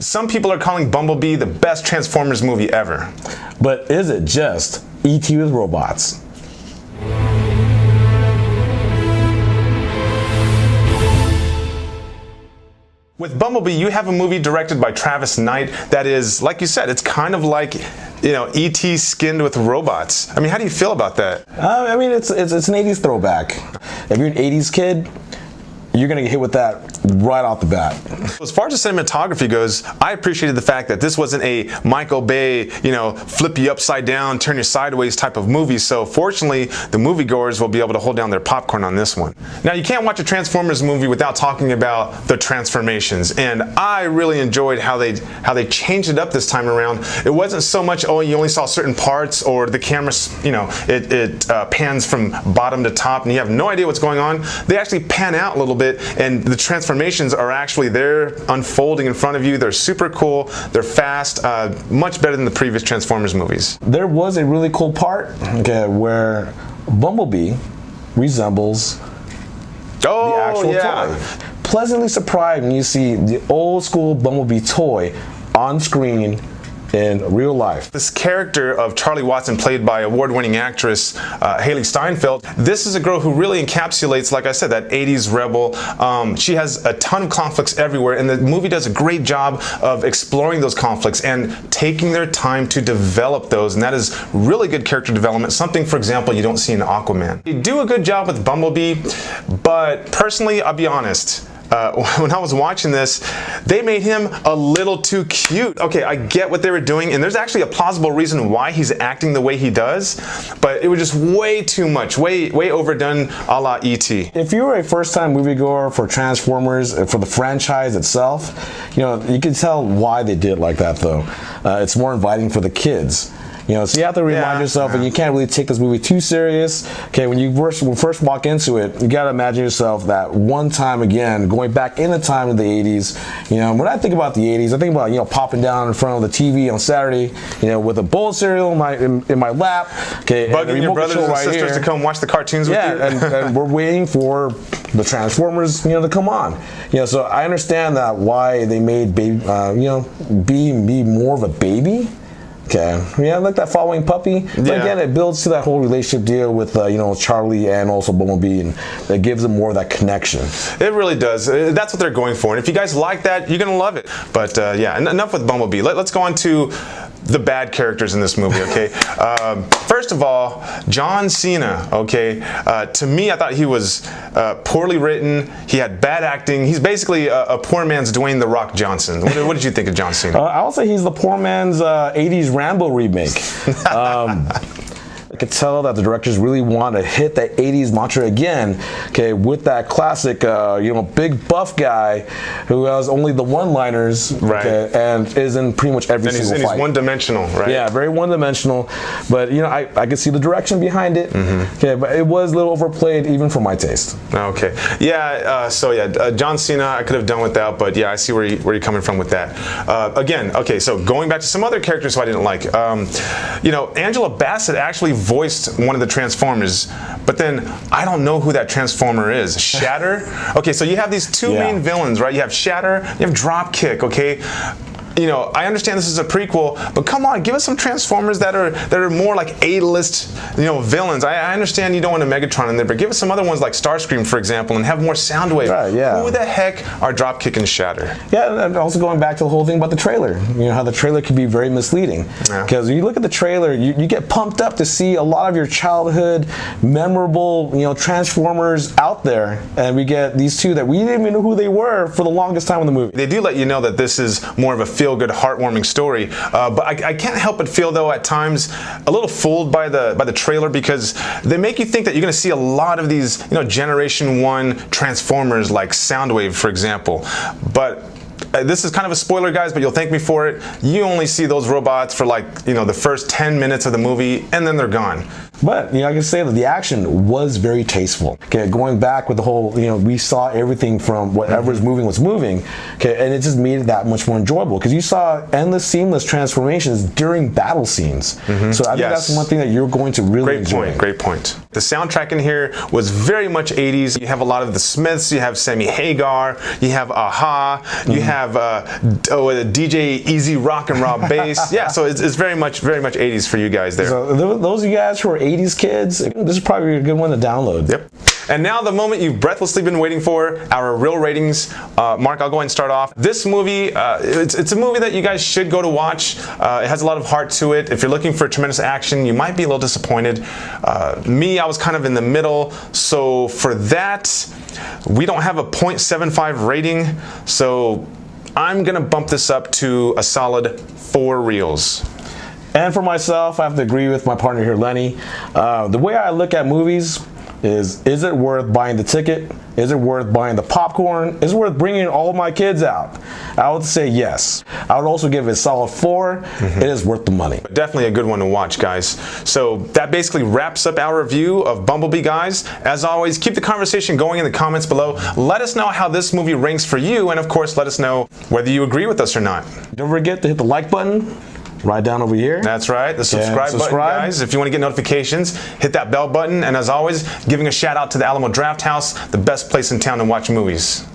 Some people are calling Bumblebee the best Transformers movie ever. But is it just E.T. with robots? With Bumblebee, you have a movie directed by Travis Knight that is, like you said, it's kind of like, E.T. skinned with robots. I mean, how do you feel about that? I mean, it's an 80s throwback. If you're an 80s kid, you're going to get hit with that right off the bat. As far as the cinematography goes, I appreciated the fact that this wasn't a Michael Bay, flip you upside down, turn you sideways type of movie. So fortunately, the moviegoers will be able to hold down their popcorn on this one. Now, you can't watch a Transformers movie without talking about the transformations. And I really enjoyed how they changed it up this time around. It wasn't so much, oh, you only saw certain parts, or the camera, it pans from bottom to top and you have no idea what's going on. They actually pan out a little bit, and the transformations are actually there unfolding in front of you. They're super cool, they're fast, much better than the previous Transformers movies. There was a really cool part, where Bumblebee resembles the actual toy. Pleasantly surprised when you see the old school Bumblebee toy on screen in real life. This character of Charlie Watson, played by award-winning actress Haley Steinfeld, this is a girl who really encapsulates, like I said, that 80s rebel. She has a ton of conflicts everywhere, and the movie does a great job of exploring those conflicts and taking their time to develop those, and that is really good character development, something, for example, you don't see in Aquaman. They do a good job with Bumblebee, but personally, I'll be honest, when I was watching this, they made him a little too cute. Okay, I get what they were doing, and there's actually a plausible reason why he's acting the way he does, but it was just way too much, way overdone, a la E.T. If you were a first-time moviegoer for Transformers, for the franchise itself, you can tell why they did it like that, though. It's more inviting for the kids. So you have to remind yourself, and you can't really take this movie too serious. Okay, when you first walk into it, you got to imagine yourself that one time again, going back in the time of the 80s. When I think about the 80s, I think about, popping down in front of the TV on Saturday, with a bowl of cereal in my lap. Okay, bugging your brothers and sisters to come watch the cartoons with you. and we're waiting for the Transformers, to come on. So I understand that why they made baby, be more of a baby. Okay, like that following puppy. But again, it builds to that whole relationship deal with Charlie and also Bumblebee, and it gives them more of that connection. It really does. That's what they're going for, and if you guys like that, you're gonna love it. But enough with Bumblebee. Let's go on to the bad characters in this movie. Okay, first of all, John Cena. Okay, to me, I thought he was poorly written. He had bad acting. He's basically a poor man's Dwayne "The Rock" Johnson. What did you think of John Cena? I would say he's the poor man's 80s Rambo remake. I could tell that the directors really want to hit that 80s mantra again, with that classic, big buff guy who has only the one-liners, and is in pretty much every single fight. And he's one-dimensional, right? Yeah, very one-dimensional, but, I could see the direction behind it, but it was a little overplayed even for my taste. Okay. Yeah, John Cena, I could have done without, but yeah, I see where you're coming from with that. Again, okay, so going back to some other characters who I didn't like, Angela Bassett actually voiced one of the Transformers, but then I don't know who that Transformer is. Shatter? Okay, so you have these two main villains, right? You have Shatter, you have Dropkick, okay? I understand this is a prequel, but come on, give us some Transformers that are more like A-list, villains. I understand you don't want a Megatron in there, but give us some other ones like Starscream, for example, and have more Soundwave. Right, yeah. Who the heck are Dropkick and Shatter? Yeah, and also going back to the whole thing about the trailer. How the trailer can be very misleading. Because when you look at the trailer, you get pumped up to see a lot of your childhood memorable, Transformers out there, and we get these two that we didn't even know who they were for the longest time in the movie. They do let you know that this is more of a feel-good, heartwarming story, but I can't help but feel, though, at times a little fooled by the trailer, because they make you think that you're going to see a lot of these, Generation 1 Transformers like Soundwave, for example, but this is kind of a spoiler, guys, but you'll thank me for it. You only see those robots for the first 10 minutes of the movie, and then they're gone. But I can say that the action was very tasteful. Okay, going back with the whole, we saw everything from whatever's moving was moving. Okay, and it just made it that much more enjoyable because you saw endless, seamless transformations during battle scenes. So I think that's one thing that you're going to really enjoy. Great point. The soundtrack in here was very much 80s. You have a lot of the Smiths. You have Sammy Hagar. You have Aha. You have DJ Easy Rock and Rob Bass. Yeah, so it's very much 80s for you guys there. So those of you guys who are 80s kids, this is probably a good one to download. Yep. And now the moment you've breathlessly been waiting for, our real ratings. Mark, I'll go ahead and start off. This movie, it's a movie that you guys should go to watch. It has a lot of heart to it. If you're looking for tremendous action, you might be a little disappointed. I was kind of in the middle. So for that, we don't have a 0.75 rating. So I'm going to bump this up to a solid 4 reels. And for myself, I have to agree with my partner here, Lenny. The way I look at movies is it worth buying the ticket? Is it worth buying the popcorn? Is it worth bringing all my kids out? I would say yes. I would also give it a solid 4. It is worth the money. Definitely a good one to watch, guys. So that basically wraps up our review of Bumblebee, guys. As always, keep the conversation going in the comments below. Let us know how this movie ranks for you, and of course, let us know whether you agree with us or not. Don't forget to hit the like button. Right down over here. That's right, the subscribe button, guys. If you want to get notifications, hit that bell button. And as always, giving a shout out to the Alamo Draft House, the best place in town to watch movies.